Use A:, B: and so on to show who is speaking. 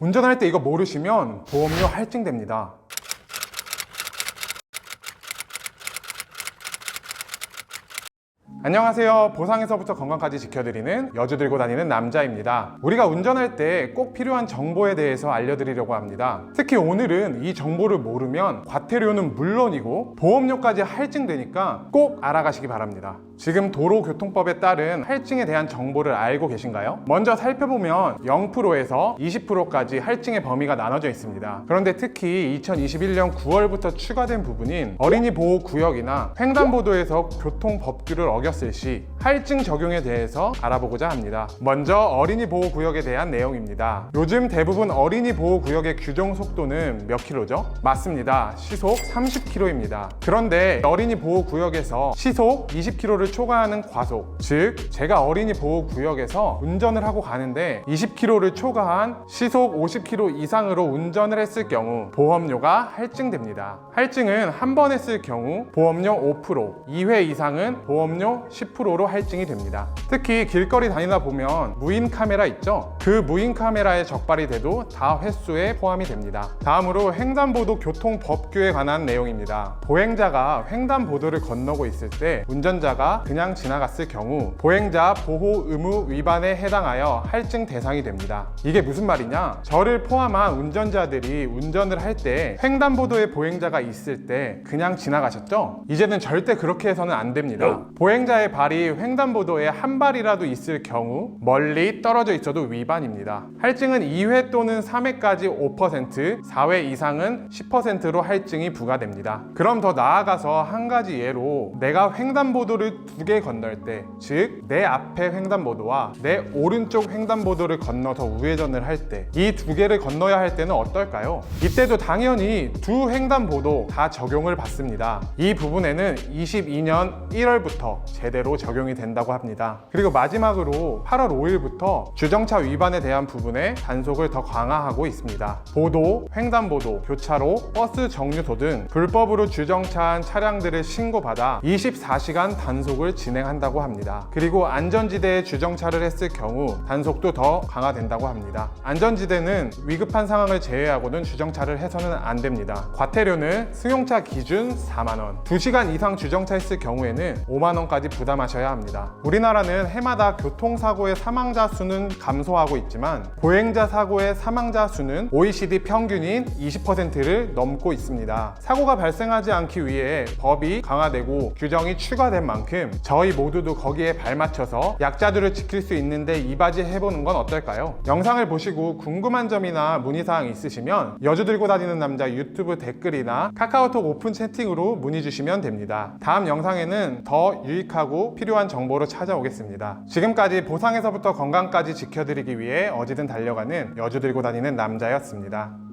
A: 운전할 때 이거 모르시면 보험료 할증됩니다. 안녕하세요. 보상에서부터 건강까지 지켜드리는 여주 들고 다니는 남자입니다. 우리가 운전할 때 꼭 필요한 정보에 대해서 알려드리려고 합니다. 특히 오늘은 이 정보를 모르면 과태료는 물론이고 보험료까지 할증되니까 꼭 알아가시기 바랍니다. 지금 도로교통법에 따른 할증에 대한 정보를 알고 계신가요? 먼저 살펴보면 0%에서 20%까지 할증의 범위가 나눠져 있습니다. 그런데 특히 2021년 9월부터 추가된 부분인 어린이 보호구역이나 횡단보도에서 교통법규를 어겼을 시 할증 적용에 대해서 알아보고자 합니다. 먼저 어린이 보호구역에 대한 내용입니다. 요즘 대부분 어린이 보호구역의 규정 속도는 몇 킬로죠? 맞습니다. 시속 30km입니다. 그런데 어린이 보호구역에서 시속 20km를 초과하는 과속, 즉 제가 어린이 보호구역에서 운전을 하고 가는데 20km를 초과한 시속 50km 이상으로 운전을 했을 경우 보험료가 할증됩니다. 할증은 한 번 했을 경우 보험료 5%, 2회 이상은 보험료 10%로 할증이 됩니다. 특히 길거리 다니다 보면 무인 카메라 있죠? 그 무인 카메라에 적발이 돼도 다 횟수에 포함이 됩니다. 다음으로 횡단보도 교통법규에 관한 내용입니다. 보행자가 횡단보도를 건너고 있을 때 운전자가 그냥 지나갔을 경우 보행자 보호 의무 위반에 해당하여 할증 대상이 됩니다. 이게 무슨 말이냐? 저를 포함한 운전자들이 운전을 할 때 횡단보도에 보행자가 있을 때 그냥 지나가셨죠? 이제는 절대 그렇게 해서는 안 됩니다. 보행자의 발이 횡단보도에 한 발이라도 있을 경우 멀리 떨어져 있어도 위반입니다. 할증은 2회 또는 3회까지 5%, 4회 이상은 10%로 할증이 부과됩니다. 그럼 더 나아가서 한 가지 예로 내가 횡단보도를 두 개 건널 때, 즉 내 앞에 횡단보도와 내 오른쪽 횡단보도를 건너서 우회전을 할 때 이 두 개를 건너야 할 때는 어떨까요? 이때도 당연히 두 횡단보도 다 적용을 받습니다. 이 부분에는 22년 1월부터 제대로 적용이 된다고 합니다. 그리고 마지막으로 8월 5일부터 주정차 위반에 대한 부분에 단속을 더 강화하고 있습니다. 보도, 횡단보도, 교차로, 버스 정류소 등 불법으로 주정차한 차량들을 신고받아 24시간 단속을 진행한다고 합니다. 그리고 안전지대에 주정차를 했을 경우 단속도 더 강화된다고 합니다. 안전지대는 위급한 상황을 제외하고는 주정차를 해서는 안 됩니다. 과태료는 승용차 기준 4만원, 2시간 이상 주정차했을 경우에는 5만원까지 부담하셔야 합니다. 우리나라는 해마다 교통사고의 사망자 수는 감소하고 있지만 보행자 사고의 사망자 수는 OECD 평균인 20%를 넘고 있습니다. 사고가 발생하지 않기 위해 법이 강화되고 규정이 추가된 만큼 저희 모두도 거기에 발맞춰서 약자들을 지킬 수 있는데 이바지해보는 건 어떨까요? 영상을 보시고 궁금한 점이나 문의사항 있으시면 여주 들고 다니는 남자 유튜브 댓글이나 카카오톡 오픈 채팅으로 문의 주시면 됩니다. 다음 영상에는 더 유익하고 필요한 정보로 찾아오겠습니다. 지금까지 보상에서부터 건강까지 지켜드리기 위해 어디든 달려가는 여주 들고 다니는 남자였습니다.